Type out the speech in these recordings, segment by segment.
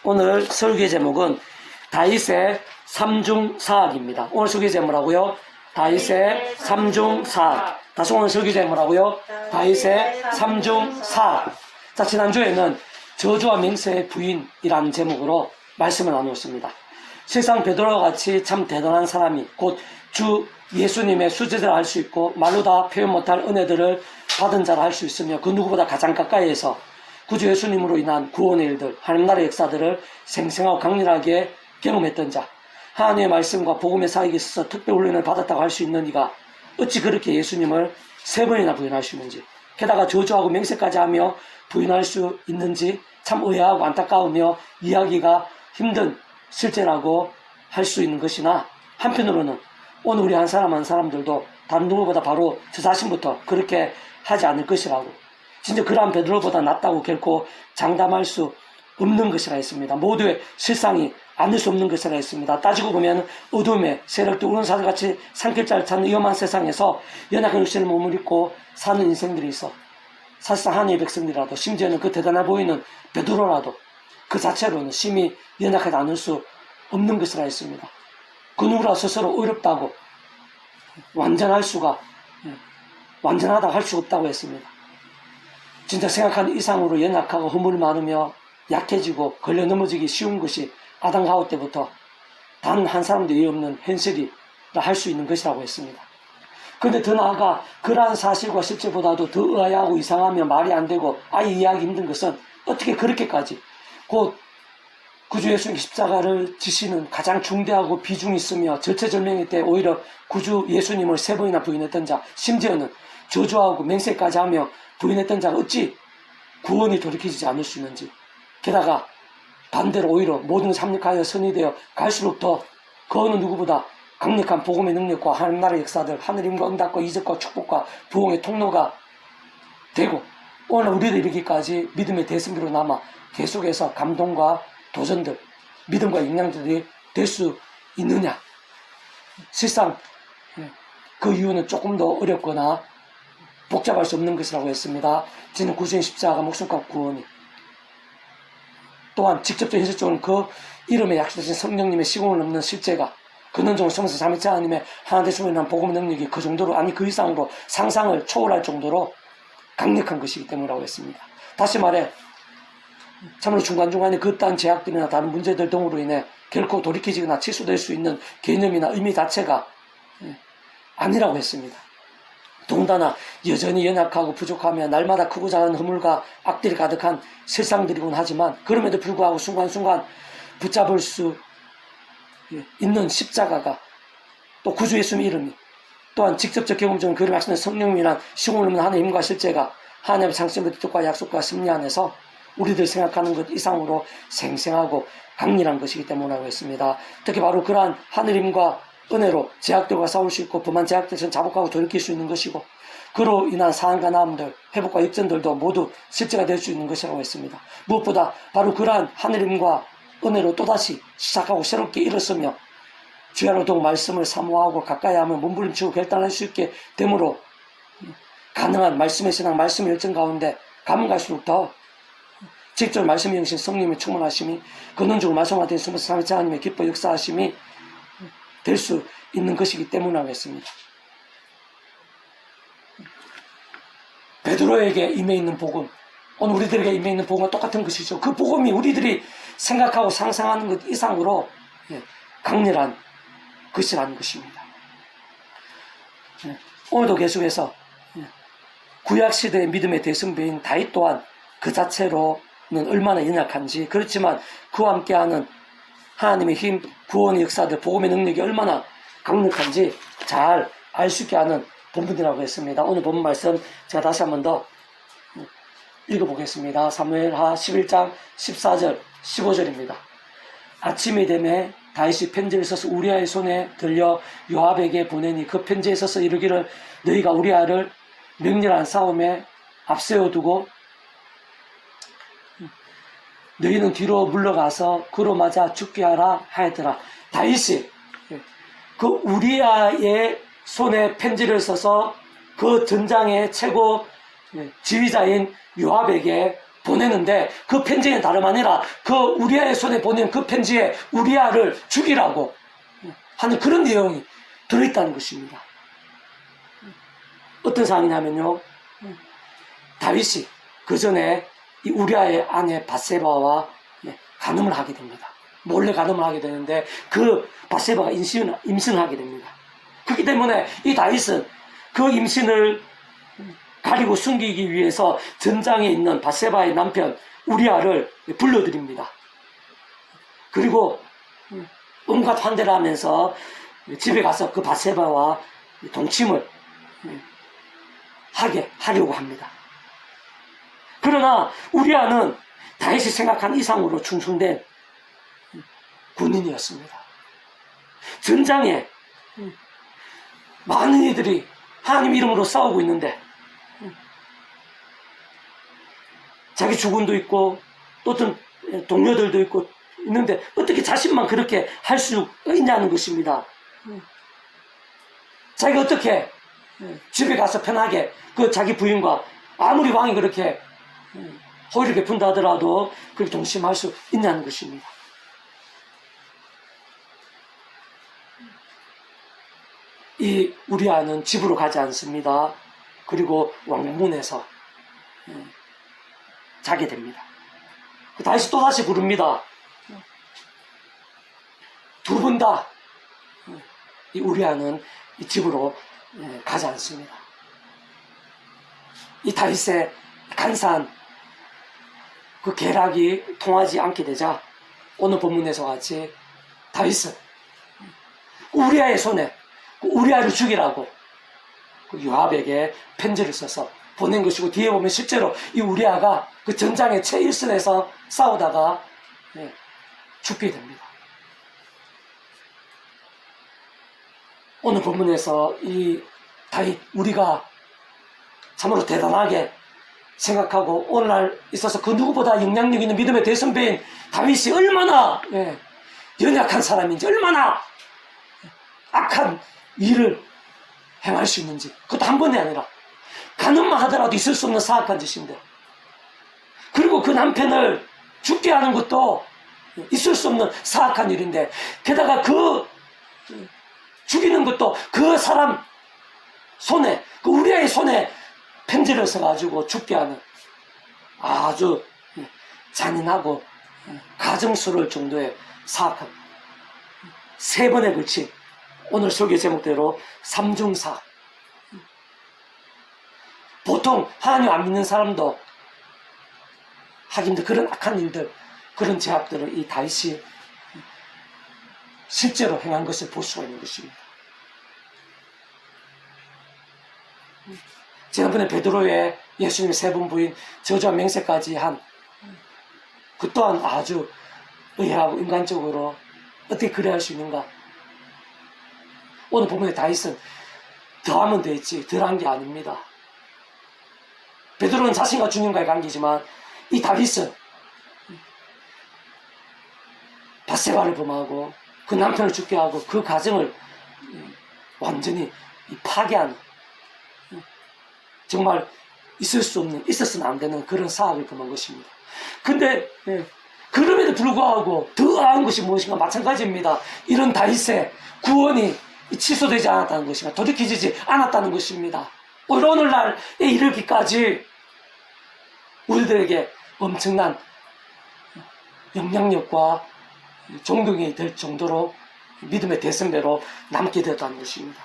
오늘 설교 제목은 다윗의 삼중사악입니다. 오늘 설교 제목이라고요? 다윗의 삼중사악. 다시 오늘 설교 제목이라고요? 다윗의 삼중사악. 자, 지난주에는 저주와 맹세의 부인이라는 제목으로 말씀을 나누었습니다. 세상 베드로와 같이 참 대단한 사람이 곧 주 예수님의 수제자를 할 수 있고 말로 다 표현 못할 은혜들을 받은 자라 할 수 있으며 그 누구보다 가장 가까이에서 구주 예수님으로 인한 구원의 일들, 하나님 나라의 역사들을 생생하고 강렬하게 경험했던 자, 하나님의 말씀과 복음의 사역에 있어서 특별 훈련을 받았다고 할 수 있는 이가 어찌 그렇게 예수님을 3번이나 부인할 수 있는지, 게다가 저주하고 맹세까지 하며 부인할 수 있는지 참 의아하고 안타까우며 이해하기가 힘든 실제라고 할 수 있는 것이나, 한편으로는 오늘 우리 한 사람 한 사람들도 다른 누구보다 바로 저 자신부터 그렇게 하지 않을 것이라고, 진짜 그러한 베드로보다 낫다고 결코 장담할 수 없는 것이라 했습니다. 모두의 실상이 아닐 수 없는 것이라 했습니다. 따지고 보면 어둠의 세력도 우렁사슬같이 산길자를 찾는 위험한 세상에서 연약한 육신을 몸을 입고 사는 인생들이 있어 사실상 하나님의 백성들이라도, 심지어는 그 대단해 보이는 베드로라도 그 자체로는 심히 연약하지 않을 수 없는 것이라 했습니다. 그 누구라 스스로 어렵다고 완전하다고 할 수 없다고 했습니다. 진짜 생각하는 이상으로 연약하고 허물 많으며 약해지고 걸려 넘어지기 쉬운 것이 아담 하와 때부터 단 한 사람도 예의 없는 현실이라 할 수 있는 것이라고 했습니다. 그런데 더 나아가 그러한 사실과 실제보다도 더 의아하고 이상하며 말이 안 되고 아예 이해하기 힘든 것은 어떻게 그렇게까지 곧 구주 예수님 십자가를 지시는 가장 중대하고 비중이 있으며 절체절명의 때 오히려 구주 예수님을 3번이나 부인했던 자, 심지어는 저주하고 맹세까지 하며 부인했던 자가 어찌 구원이 돌이키지 않을 수 있는지, 게다가 반대로 오히려 모든 삼립하여 선이 되어 갈수록 더 그 어느 누구보다 강력한 복음의 능력과 하나님 나라의 역사들, 하늘임과 응답과 이적과 축복과 부흥의 통로가 되고 오늘 우리를 이르기까지 믿음의 대승비로 남아 계속해서 감동과 도전들, 믿음과 영양들이 될 수 있느냐. 실상 그 이유는 조금 더 어렵거나 복잡할 수 없는 것이라고 했습니다. 지는 구주의 십자가 목숨값 구원이, 또한 직접적 현실적으로는 그 이름에 약속하신 성령님의 시공을 넘는 실제가, 근원적으로 성서 삼위체 하나님의 하나 되심으로 인한 복음의 능력이 그 정도로, 아니 그 이상으로 상상을 초월할 정도로 강력한 것이기 때문이라고 했습니다. 다시 말해 참으로 중간중간에 그딴 제약들이나 다른 문제들 등으로 인해 결코 돌이키지거나 취소될 수 있는 개념이나 의미 자체가 아니라고 했습니다. 더군다나 여전히 연약하고 부족하며 날마다 크고 작은 허물과 악들이 가득한 세상들이곤 하지만, 그럼에도 불구하고 순간순간 붙잡을 수 있는 십자가가, 또 구주 예수님의 이름이, 또한 직접적 경험적인 그를 하시는 성령이란 시공을 넘는 하나님의 힘과 실제가 하나님의 창조의 뜻과 약속과 섭리 안에서 우리들 생각하는 것 이상으로 생생하고 강렬한 것이기 때문이라고 했습니다. 특히 바로 그러한 하늘힘과 은혜로 제약들과 싸울 수 있고 범한 제약들은 자복하고 돌이킬 수 있는 것이고, 그로 인한 사안과 나음들, 회복과 역전들도 모두 실제가 될 수 있는 것이라고 했습니다. 무엇보다 바로 그러한 하늘힘과 은혜로 또다시 시작하고 새롭게 일어서며 주야로 더욱 말씀을 사모하고 가까이 하면 몸부림치고 결단할 수 있게 되므로 가능한 말씀의 신앙, 말씀의 열정 가운데 가면 갈수록 더 직접 말씀의 영신 성령의 충만하심이, 근원적으로 말씀하신 스무스 삼위체 하나님의 기뻐 역사하심이 될 수 있는 것이기 때문이라고 했습니다. 베드로에게 임해 있는 복음, 오늘 우리들에게 임해 있는 복음과 똑같은 것이죠. 그 복음이 우리들이 생각하고 상상하는 것 이상으로 강렬한 것이라는 것입니다. 오늘도 계속해서 구약시대의 믿음의 대승배인 다윗 또한 그 자체로는 얼마나 연약한지, 그렇지만 그와 함께하는 하나님의 힘, 구원의 역사들, 복음의 능력이 얼마나 강력한지 잘 알 수 있게 하는 본문이라고 했습니다. 오늘 본문 말씀 제가 다시 한 번 더 읽어보겠습니다. 사무엘하 11장 14절 15절입니다. 아침이 되매 다윗이 편지를 써서 우리아의 손에 들려 요압에게 보내니 그 편지에 써서 이르기를 너희가 우리아를 맹렬한 싸움에 앞세워두고 너희는 뒤로 물러가서 그로 맞아 죽게 하라 하였더라. 다윗이 그 우리아의 손에 편지를 써서 그 전장의 최고 지휘자인 요압에게 보내는데 그 편지는 다름 아니라 그 우리아의 손에 보낸 그 편지에 우리아를 죽이라고 하는 그런 내용이 들어있다는 것입니다. 어떤 상황이냐면요, 다윗이 그 전에 이 우리아의 아내 밧세바와 간음을 하게 됩니다. 몰래 간음을 하게 되는데 그 밧세바가 임신을 하게 됩니다. 그렇기 때문에 이 다윗은 그 임신을 가리고 숨기기 위해서 전장에 있는 밧세바의 남편 우리아를 불러들입니다. 그리고 온갖 환대를 하면서 집에 가서 그 밧세바와 동침을 하려고 합니다. 그러나 우리아는 다윗이 생각한 이상으로 충성된 군인이었습니다. 전장에 많은 이들이 하나님 이름으로 싸우고 있는데 자기 주군도 있고 또 어떤 동료들도 있고 있는데 어떻게 자신만 그렇게 할 수 있냐는 것입니다. 자기가 어떻게 집에 가서 편하게 그 자기 부인과 아무리 왕이 그렇게 호의를 베푼다 하더라도 그렇게 동심할 수 있냐는 것입니다. 이 우리아는 집으로 가지 않습니다. 그리고 왕문에서 자게 됩니다. 다시 또다시 부릅니다. 두 분 다 이 우리아는 이 집으로 가지 않습니다. 이 다윗의 간사한 그 계략이 통하지 않게 되자 오늘 본문에서 같이 다윗은 우리아의 손에 우리아를 죽이라고 그 요압에게 편지를 써서 보낸 것이고, 뒤에 보면 실제로 이 우리아가 그 전장의 최일선에서 싸우다가 죽게 됩니다. 오늘 본문에서 이 다윗, 우리가 참으로 대단하게 생각하고 오늘날 있어서 그 누구보다 영향력 있는 믿음의 대선배인 다윗이 얼마나 연약한 사람인지, 얼마나 악한 일을 행할 수 있는지, 그것도 한 번이 아니라 간음만 하더라도 있을 수 없는 사악한 짓인데, 그리고 그 남편을 죽게 하는 것도 있을 수 없는 사악한 일인데, 게다가 그 죽이는 것도 그 사람 손에, 그 우리아의 손에 편지를 써가지고 죽게 하는 아주 잔인하고 가증스러울 정도의 사악한, 3번에 걸친 오늘 설교 제목대로 삼중사악. 보통 하나님 안 믿는 사람도 하기 힘든 그런 악한 일들, 그런 죄악들을 이 다윗이 실제로 행한 것을 볼 수가 있는 것입니다. 지난번에 베드로의 예수님의 3번 부인 저주와 맹세까지 한 그 또한 아주 의아하고 인간적으로 어떻게 그래야 할 수 있는가. 오늘 보면 다윗은 더하면 되지 덜한 게 아닙니다. 베드로는 자신과 주님과의 관계지만 이 다윗은 밧세바를 범하고 그 남편을 죽게 하고 그 가정을 완전히 파괴하는, 정말 있을 수 없는, 있어서는 안 되는 그런 사악을 범한 것입니다. 근데 그럼에도 불구하고 더한 것이 무엇인가 마찬가지입니다. 이런 다윗의 구원이 취소되지 않았다는 것입니다. 돌이켜지지 않았다는 것입니다. 오늘날에 이르기까지 우리들에게 엄청난 영향력과 존경이 될 정도로 믿음의 대선배로 남게 되었다는 것입니다.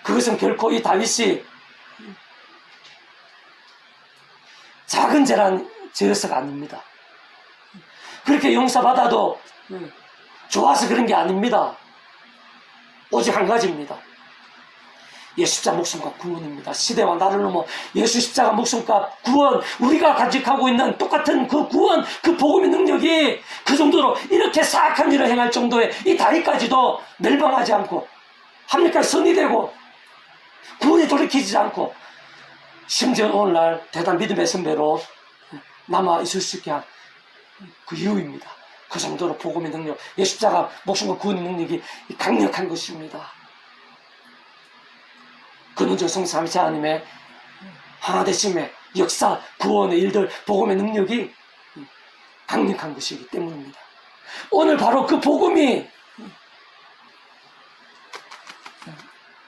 그것은 결코 이 다윗이 작은 죄여서가 아닙니다. 그렇게 용서받아도 좋아서 그런 게 아닙니다. 오직 한 가지입니다. 예수 십자가 목숨값 구원입니다. 시대와 나를 넘어 예수 십자가 목숨값 구원, 우리가 간직하고 있는 똑같은 그 구원, 그 복음의 능력이 그 정도로 이렇게 사악한 일을 행할 정도의 이 다윗까지도 멸망하지 않고 합리까지 선이되고 구원이 돌이키지 않고 심지어 오늘날 대단 믿음의 선배로 남아 있을 수 있게 한 그 이유입니다. 그 정도로 복음의 능력, 예수 십자가 목숨과 구원의 능력이 강력한 것입니다. 그는 저 성삼위체 하나님의 하나 되심에 역사, 구원의 일들, 복음의 능력이 강력한 것이기 때문입니다. 오늘 바로 그 복음이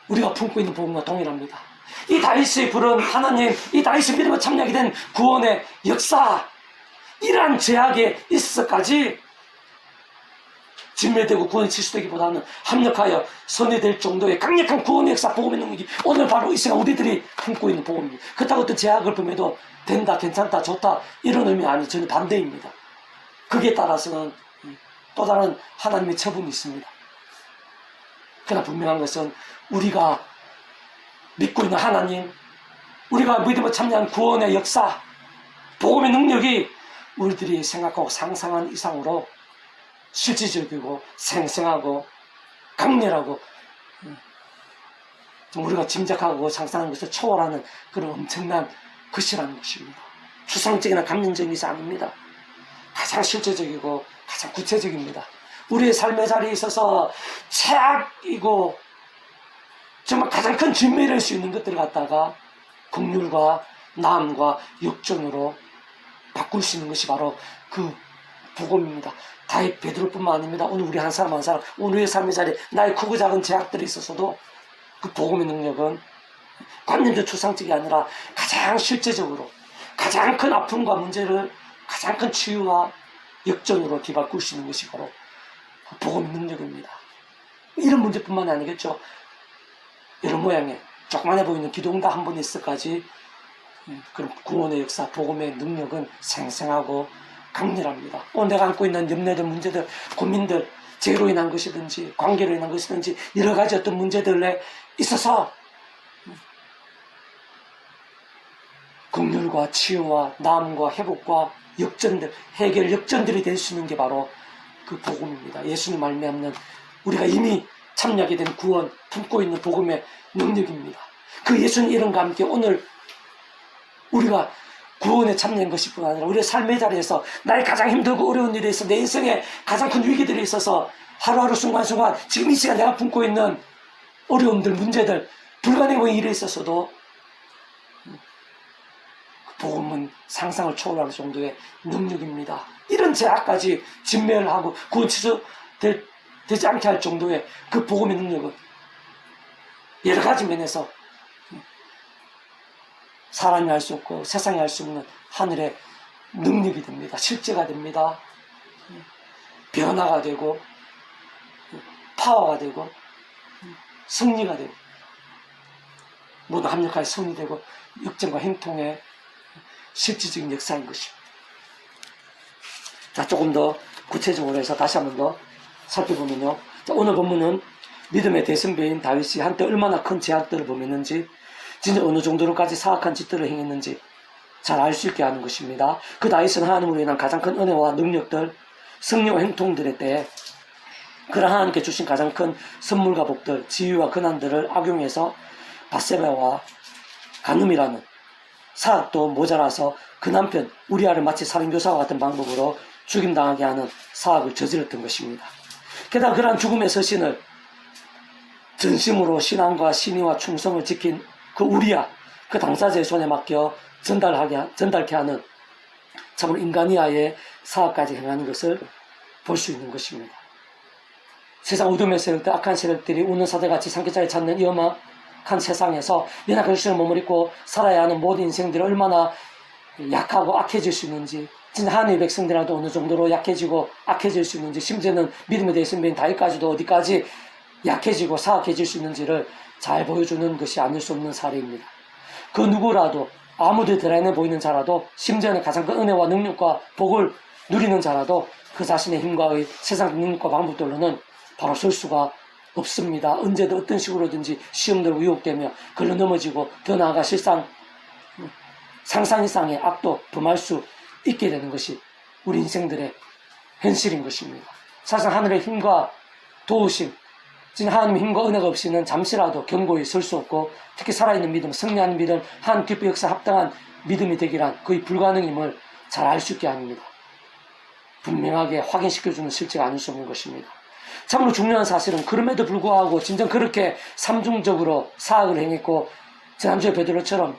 우리가 품고 있는 복음과 동일합니다. 이 다윗이 부른 하나님, 이 다윗이 믿음을 참여하게 된 구원의 역사, 이러한 제약에 있어서까지 진멸되고 구원이 취소되기보다는 합력하여 선이 될 정도의 강력한 구원의 역사, 복음의 능력이 오늘 바로 이 시간 우리들이 품고 있는 복음입니다. 그렇다고 어떤 제약을 범해도 된다, 괜찮다, 좋다 이런 의미 아니, 저는 반대입니다. 거기에 따라서는 또 다른 하나님의 처분이 있습니다. 그러나 분명한 것은 우리가 믿고 있는 하나님, 우리가 믿음을 참여한 구원의 역사, 복음의 능력이 우리들이 생각하고 상상한 이상으로 실질적이고 생생하고 강렬하고 우리가 짐작하고 상상하는 것을 초월하는 그런 엄청난 것이라는 것입니다. 추상적이나 감정적인 것이 아닙니다. 가장 실제적이고 가장 구체적입니다. 우리의 삶의 자리에 있어서 최악이고 정말 가장 큰 진멸일 수 있는 것들을 갖다가 긍휼과 나음과 역전으로 바꿀 수 있는 것이 바로 그 복음입니다. 다윗 베드로뿐만 아닙니다. 오늘 우리 한 사람 한 사람, 오늘의 삶의 자리에 나의 크고 작은 제약들이 있어서도 그 복음의 능력은 관념적 추상적이 아니라 가장 실제적으로 가장 큰 아픔과 문제를 가장 큰 치유와 역전으로 뒤바꿀 수 있는 것이 바로 복음의 능력입니다. 이런 문제뿐만 아니겠죠. 이런 모양의 조그만해 보이는 기도응답 한 번 있을까지 그런 구원의 역사, 복음의 능력은 생생하고 강렬합니다. 오늘 내가 안고 있는 염려들, 문제들, 고민들, 죄로 인한 것이든지 관계로 인한 것이든지 여러 가지 어떤 문제들에 있어서 긍휼과 치유와 나음과 회복과 역전들, 해결 역전들이 될 수 있는 게 바로 그 복음입니다. 예수님 말미암는 우리가 이미 참여하게 된 구원, 품고 있는 복음의 능력입니다. 그 예수님 이름과 함께 오늘 우리가 구원에 참여한 것이 뿐 아니라 우리의 삶의 자리에서 나의 가장 힘들고 어려운 일에 있어 내 인생에 가장 큰 위기들이 있어서 하루하루 순간순간 지금 이 시간 내가 품고 있는 어려움들, 문제들, 불가능해 보이는 일에 있어서도 복음은 상상을 초월하는 정도의 능력입니다. 이런 제약까지 진멸하고 구원 취소되지 않게 할 정도의 그 복음의 능력은 여러 가지 면에서 사람이 할 수 없고 세상이 할 수 없는 하늘의 능력이 됩니다. 실제가 됩니다. 변화가 되고 파워가 되고 승리가 되고 모두 합력하여 승리 되고 역전과 행통의 실질적인 역사인 것입니다. 자, 조금 더 구체적으로 해서 다시 한 번 더 살펴보면요. 자, 오늘 본문은 믿음의 대선배인 다윗이 한때 얼마나 큰 제약들을 범했는지, 진짜 어느 정도로까지 사악한 짓들을 행했는지 잘 알 수 있게 하는 것입니다. 그 다윗은 하나님으로 인한 가장 큰 은혜와 능력들, 승리와 행통들의 때에 그런 하나님께 주신 가장 큰 선물과 복들, 지위와 근한들을 악용해서 밧세바와 간음이라는 사악도 모자라서 그 남편 우리아를 마치 살인교사와 같은 방법으로 죽임당하게 하는 사악을 저질렀던 것입니다. 게다가 그러한 죽음의 서신을 전심으로 신앙과 신의와 충성을 지킨 그 우리아, 그 당사자의 손에 맡겨 전달케 하는 참으로 인간이하의 사악까지 행하는 것을 볼 수 있는 것입니다. 세상 어둠의 세력들, 악한 세력들이 우는 사대같이 산기자에 찾는 위험한 세상에서 연약한 육신을 머무르고 살아야 하는 모든 인생들이 얼마나 약하고 악해질 수 있는지, 진짜 하나님의 백성들라도 어느 정도로 약해지고 악해질 수 있는지, 심지어는 믿음에 대해 선배인 다윗까지도 어디까지 약해지고 사악해질 수 있는지를 잘 보여주는 것이 아닐 수 없는 사례입니다. 그 누구라도, 아무도 드러내 보이는 자라도, 심지어는 가장 큰 은혜와 능력과 복을 누리는 자라도 그 자신의 힘과의 세상 능력과 방법들로는 바로 설 수가 없습니다. 언제든 어떤 식으로든지 시험들고 유혹되며 걸러 넘어지고 더 나아가 실상 상상 이상의 악도 범할 수 있게 되는 것이 우리 인생들의 현실인 것입니다. 사실 하늘의 힘과 도우심, 진짜 하나님의 힘과 은혜가 없이는 잠시라도 견고히 설 수 없고, 특히 살아있는 믿음, 승리하는 믿음, 하나님 기뻐 역사 합당한 믿음이 되기란 거의 불가능임을 잘 알 수 있게 합니다. 분명하게 확인시켜주는 실제가 아닐 수 없는 것입니다. 참으로 중요한 사실은 그럼에도 불구하고 진정 그렇게 삼중적으로 사악을 행했고, 지난주에 베드로처럼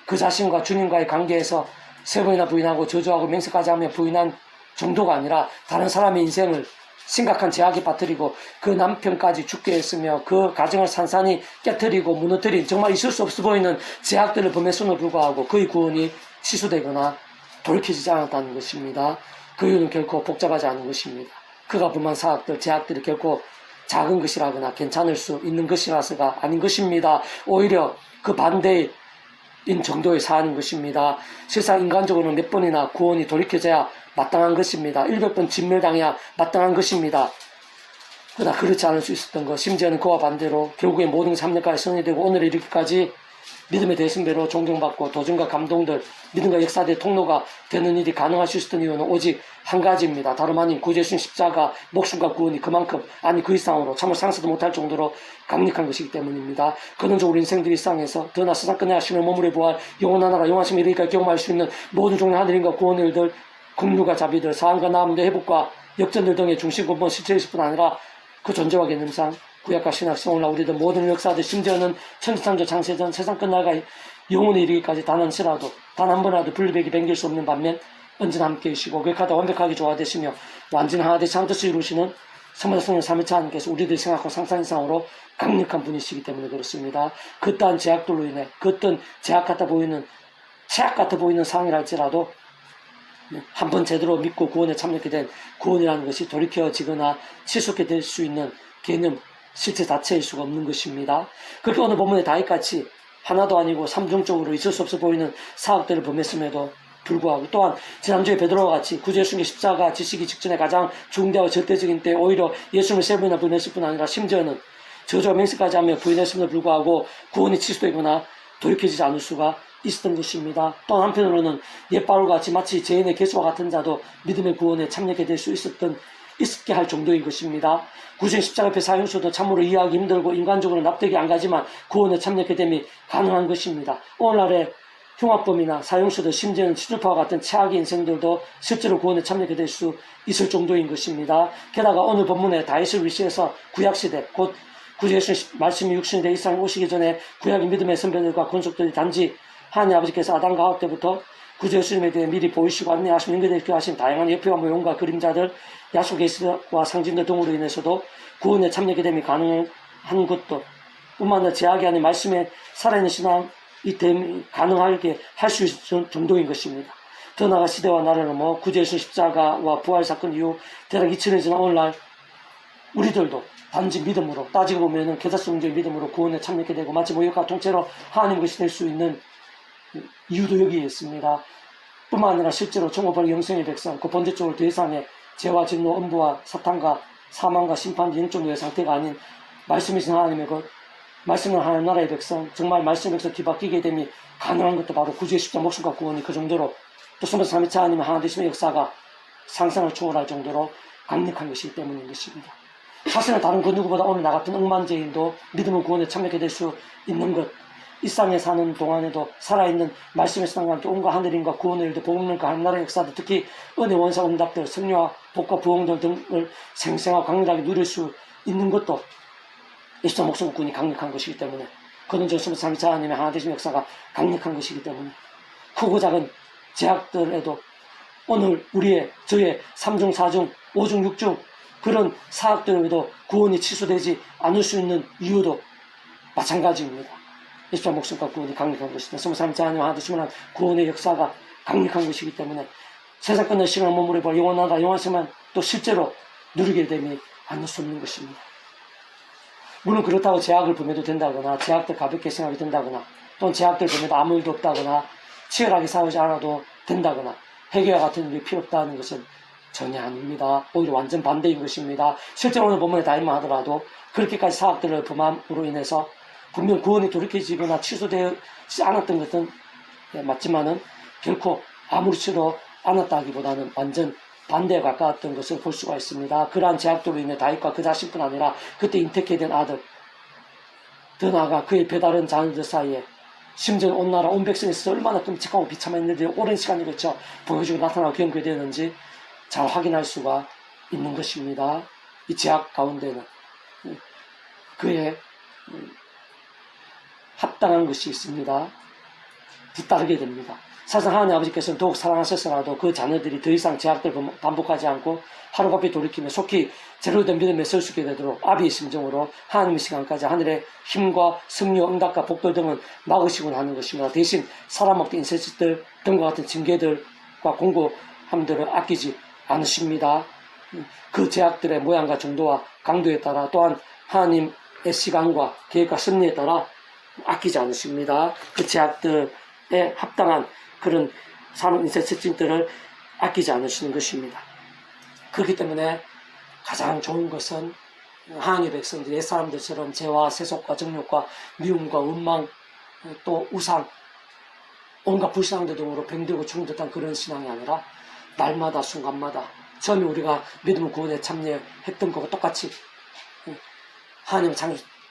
그 자신과 주님과의 관계에서 세 번이나 부인하고 저주하고 맹세까지 하며 부인한 정도가 아니라 다른 사람의 인생을 심각한 제약에 빠뜨리고 그 남편까지 죽게 했으며 그 가정을 산산히 깨뜨리고 무너뜨린 정말 있을 수 없어 보이는 제약들을 범했음에도 불구하고 그의 구원이 취소되거나 돌이켜지지 않았다는 것입니다. 그 이유는 결코 복잡하지 않은 것입니다. 그가 범한 사악들, 제약들이 결코 작은 것이라거나 괜찮을 수 있는 것이라서가 아닌 것입니다. 오히려 그 반대인 정도의 사안인 것입니다. 실상 인간적으로는 몇 번이나 구원이 돌이켜져야 마땅한 것입니다. 100번 진멸당해야 마땅한 것입니다. 그러나 그렇지 않을 수 있었던 것, 심지어는 그와 반대로 결국에 모든 3년까지 성이 되고 오늘에 이르기까지 믿음의 대승배로 존경받고 도전과 감동들, 믿음과 역사의 통로가 되는 일이 가능할 수 있었던 이유는 오직 한 가지입니다. 다름 아닌 구제주신 십자가, 목숨과 구원이 그만큼 아니 그 이상으로 참을 상상도 못할 정도로 강력한 것이기 때문입니다. 그런적 우리 인생들 일상에서 더나 세상 끝내 하시는 몸으로 부활 영원한 나라 영원하심에 이르기까 경험할 수 있는 모든 종류의 하늘인과 구원의 일들, 긍휼과 자비들, 사함과 나음과 회복과 역전들 등의 중심 근본 실체일 뿐 아니라 그 존재와 개념상 구약과 신약 성을 우리들 모든 역사들 심지어는 천지창조 창세전 세상 끝날과 영원에 이르기까지 단 한시라도 단 한 번이라도 분리되기 변길 수 없는 반면 언제나 함께 계시고 그렇게 완벽하게 조화되시며 완전 하나 되시 뜻을 이루시는 성모자 성령 삼위일체 하나님께서 우리들이 생각하고 상상 이상으로 강력한 분이시기 때문에 그렇습니다. 그떠한 제약들로 인해 그 어떤 제약 같아 보이는 상황이라 할지라도 한 번 제대로 믿고 구원에 참여하게 된 구원이라는 것이 돌이켜지거나 치솟게 될 수 있는 개념, 실체 자체일 수가 없는 것입니다. 그렇게 오늘 본문의 다윗같이 하나도 아니고 삼중적으로 있을 수 없어 보이는 사악들을 범했음에도 불구하고 또한 지난주에 베드로와 같이 구주 예수님의 십자가 지시기 직전에 가장 중대하고 절대적인 때 오히려 예수님을 세 번이나 부인했을 뿐 아니라 심지어는 저주와 맹세까지 하며 부인했음에도 불구하고 구원이 취소되거나 돌이켜지지 않을 수가 있었던 것입니다. 또 한편으로는 옛 바울과 같이 마치 죄인의 개수와 같은 자도 믿음의 구원에 참여하게 될 수 있게 할 정도인 것입니다. 구주의 십자가 앞에 사형수도 참으로 이해하기 힘들고 인간적으로 납득이 안 가지만 구원에 참여하게 됨이 가능한 것입니다. 오늘날의 흉악범이나 사형수도 심지어는 치주파와 같은 최악의 인생들도 실제로 구원에 참여하게 될 수 있을 정도인 것입니다. 게다가 오늘 본문에 다윗을 위시해서 구약시대 곧 구주 예수님 말씀이 육신이 돼 이 세상에 오시기 전에 구약의 믿음의 선배들과 권속들이 단지 하나님 아버지께서 아담과 하와 때부터 구주 예수님에 대해 미리 보이시고 안내하시고 연결되게 하신 다양한 예표와 모형과 그림자들, 약속의 계시와 상징들 등으로 인해서도 구원에 참여하게 됨이 가능한 것도 뿐만 아니라 제약이 아닌 말씀에 살아있는 신앙이 가능하게 할 수 있을 정도인 것입니다. 더 나아가 시대와 나라를 넘어 구주 예수님 십자가와 부활 사건 이후 대략 2000년 지난 오늘날 우리들도 단지 믿음으로 따지고 보면은 계사성적인 믿음으로 구원에 참여하게 되고 마치 모욕과 통째로 하나님 것이 될 수 있는 이유도 여기에 있습니다. 뿐만 아니라 실제로 종업을 영생의 백성, 그 본질적으로 더 이상의 죄와 진노, 엄부와 사탄과 사망과 심판 영적의 상태가 아닌 말씀이신 하나님의 것, 말씀은 하나님 나라의 백성, 정말 말씀의 백성 뒤바뀌게 됨이 가능한 것도 바로 구주의 십자가 목숨과 구원이 그 정도로 또 성부 삼위일체 하나님의 하나 되심의 역사가 상상을 초월할 정도로 강력한 것이기 때문인 것입니다. 사실은 다른 그 누구보다 오늘 나 같은 억만죄인도 믿음의 구원에 참여하게 될 수 있는 것, 이 땅에 사는 동안에도 살아있는 말씀의 신앙과 함께 온갖 하늘인과 구원의 일들, 복음론과 하나님의 역사들, 특히 은혜 원사 응답들, 승려와 복과 부흥들 등을 생생하고 강렬하게 누릴 수 있는 것도 예수의 목숨 구원이 강력한 것이기 때문에 그는 저스무 삼위일체 하나님의 하나 되신 역사가 강력한 것이기 때문에 크고 작은 제약들에도 오늘 저의 3중, 4중, 5중, 6중 그런 사악들에도 구원이 취소되지 않을 수 있는 이유도 마찬가지입니다. 예수의 목숨과 구원이 강력한 것입니다. 성부 삼위일체 하나님 하나 되시면 구원의 역사가 강력한 것이기 때문에 세상 끝날 시간을 머무르 볼 영원하다 영원하지만 또 실제로 누리게 됨이 않을 수 없는 것입니다. 물론 그렇다고 제약을 범해도 된다거나 제약들 가볍게 생각이 된다거나 또는 제약들 범해도 아무 일도 없다거나 치열하게 싸우지 않아도 된다거나 회개와 같은 일이 필요 없다는 것은 전혀 아닙니다. 오히려 완전 반대인 것입니다. 실제로 오늘 본문에 다임만 하더라도 그렇게까지 사악들을 범함으로 인해서 분명 구원이 돌이켜지거나 취소되지 않았던 것은 맞지만은 결코 아무렇지도 않았다기보다는 완전 반대에 가까웠던 것을 볼 수가 있습니다. 그러한 제약들로 인해 다윗과 그 자신뿐 아니라 그때 인택해 된 아들, 더 나아가 그의 배다른 자녀들 사이에 심지어 온 나라 온 백성에 있어서 얼마나 끔찍하고 비참한 일들이 오랜 시간이 걸쳐 보여주고 나타나고 경계되는지 잘 확인할 수가 있는 것입니다. 이 제약 가운데는 그의 합당한 것이 있습니다. 뒤따르게 됩니다. 사실 하나님 아버지께서는 더욱 사랑하셨으나도 그 자녀들이 더 이상 제약들 반복하지 않고 하루바삐 돌이키며 속히 제대로된 믿음에 설 수 있게 되도록 아비의 심정으로 하나님의 시간까지 하늘의 힘과 승리, 응답과 복들 등은 막으시곤 하는 것입니다. 대신 사람 없던 인세짓들 등과 같은 징계들과 공고함들을 아끼지 않으십니다. 그 제약들의 모양과 정도와 강도에 따라 또한 하나님의 시간과 계획과 섭리에 따라 아끼지 않으십니다. 그 제약들에 합당한 그런 사람 인생 특징들을 아끼지 않으시는 것입니다. 그렇기 때문에 가장 좋은 것은 하나님의 백성들, 옛사람들처럼 죄와 세속과 정욕과 미움과 원망, 또 우상, 온갖 불신앙들 등으로 병들고 죽은 듯한 그런 신앙이 아니라 날마다 순간마다 처음에 우리가 믿음을 구원에 참여했던 것과 똑같이 하나님의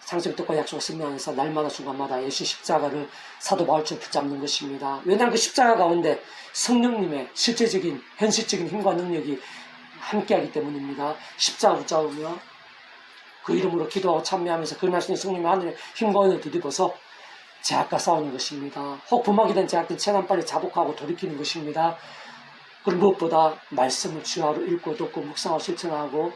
상식 뜻과 약속을 승리하면서 날마다 순간마다 예수 십자가를 사도 바울처럼 붙잡는 것입니다. 왜냐하면 그 십자가 가운데 성령님의 실제적인 현실적인 힘과 능력이 함께하기 때문입니다. 십자가 붙잡으며 그 이름으로 기도하고 참여하면서 그 말씀의 성령님의 하늘의 힘과 은혜를 뒤집어서 제약과 싸우는 것입니다. 혹 부막이 된 제약들 최대한 빨리 자복하고 돌이키는 것입니다. 그리고 무엇보다 말씀을 주야로 읽고 듣고 묵상하고 실천하고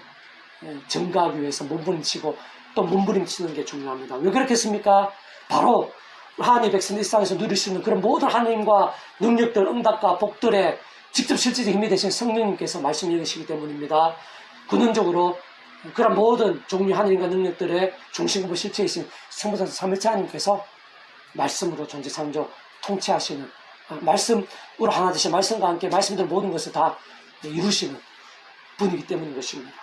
증거하기 위해서 몸부림치고 또 몸부림치는 게 중요합니다. 왜 그렇겠습니까? 바로 하나님의 백성 일상에서 누릴 수 있는 그런 모든 하나님과 능력들, 응답과 복들의 직접 실질적 힘이 되신 성령님께서 말씀을 읽으시기 때문입니다. 근원적으로 그런 모든 종류 하나님과 능력들의 중심부 실체이신 성부상 삼일체 하나님께서 말씀으로 존재 창조 통치하시는 말씀으로 하나 되신 말씀과 함께 말씀들 모든 것을 다 이루시는 분이기 때문인 것입니다.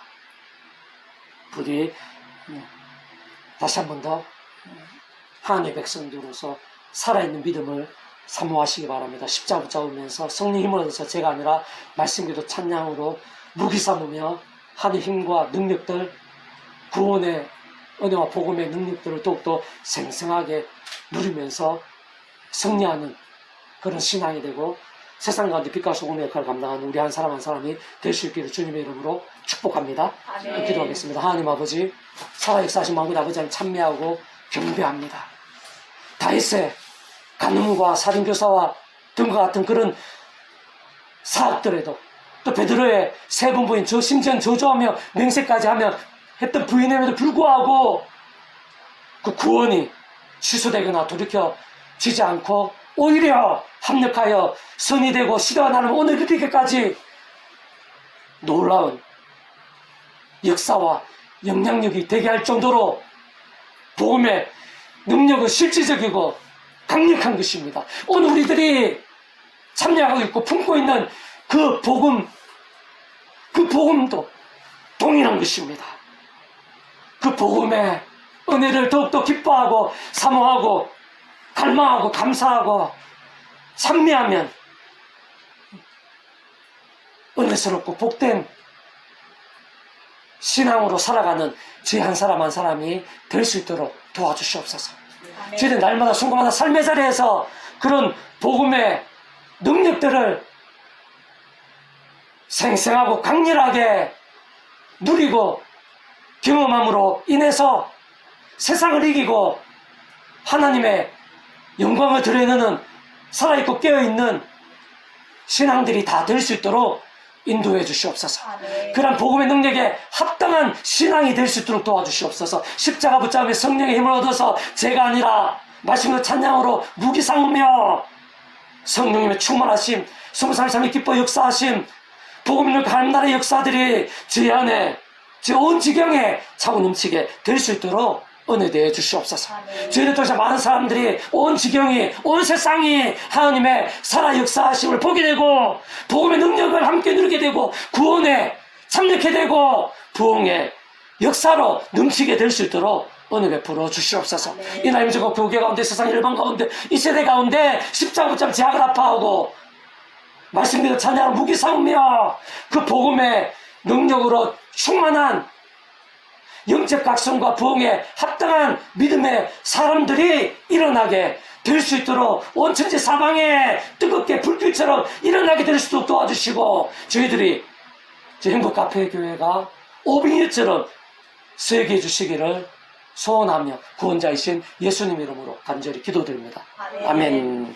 부디 다시 한 번 더 하나님의 백성들로서 살아있는 믿음을 사모하시기 바랍니다. 십자가 붙잡으면서 성령 힘을 얻어서 제가 아니라 말씀기도 찬양으로 무기 삼으며 하나님의 힘과 능력들, 구원의 은혜와 복음의 능력들을 더욱더 생생하게 누리면서 승리하는 그런 신앙이 되고 세상 가운데 빛과 소금의 역할을 감당하는 우리 한 사람 한 사람이 될 수 있기를 주님의 이름으로 축복합니다. 기도하겠습니다. 하나님 아버지, 살아 역사하신 만군 아버지를 찬미하고 경배합니다. 다윗의 간음과 살인교사와 등과 같은 그런 사업들에도 또 베드로의 세 번 부인 심지어 저주하며 맹세까지 하며 했던 부인임에도 불구하고 그 구원이 취소되거나 돌이켜지지 않고 오히려 합력하여 선이 되고 시대가 나는 오늘 그때까지 놀라운 역사와 영향력이 되게 할 정도로 복음의 능력은 실질적이고 강력한 것입니다. 오늘 우리들이 참여하고 있고 품고 있는 그 복음도 동일한 것입니다. 그 복음의 은혜를 더욱더 기뻐하고 사모하고 갈망하고 감사하고 찬미하면 은혜스럽고 복된 신앙으로 살아가는 저희 한 사람 한 사람이 될 수 있도록 도와주시옵소서. 저희들 날마다 순간마다 삶의 자리에서 그런 복음의 능력들을 생생하고 강렬하게 누리고 경험함으로 인해서 세상을 이기고 하나님의 영광을 드러내는 살아있고 깨어있는 신앙들이 다 될 수 있도록 인도해 주시옵소서. 그런 복음의 능력에 합당한 신앙이 될 수 있도록 도와주시옵소서. 십자가 붙잡으며 성령의 힘을 얻어서 제가 아니라 말씀과 찬양으로 무기 삼으며 성령님의 충만하심, 성삼위 삼위 기뻐 역사하심, 복음의 능력 하나님의 역사들이 제 안에 제 온 지경에 차고 넘치게 될 수 있도록 은혜 대해 주시옵소서. 저희들 통해서 많은 사람들이 온 지경이 온 세상이 하나님의 살아 역사하심을 보게 되고 복음의 능력을 함께 누리게 되고 구원에 참여하게 되고 부흥의 역사로 넘치게 될 수 있도록 은혜 베풀어 주시옵소서. 이 나이 저거 교회 가운데 세상 일반 가운데 이 세대 가운데 십자가 붙잡아 제약을 아파하고 말씀대로 찬양을 무기 삼으며 그 복음의 능력으로 충만한 영적 각성과 부흥에 합당한 믿음의 사람들이 일어나게 될 수 있도록 온 천지 사방에 뜨겁게 불길처럼 일어나게 될 수 있도록 도와주시고 저희들이 저 행복카페교회가 오빙일처럼 쓰게 해주시기를 소원하며 구원자이신 예수님 이름으로 간절히 기도드립니다. 아멘.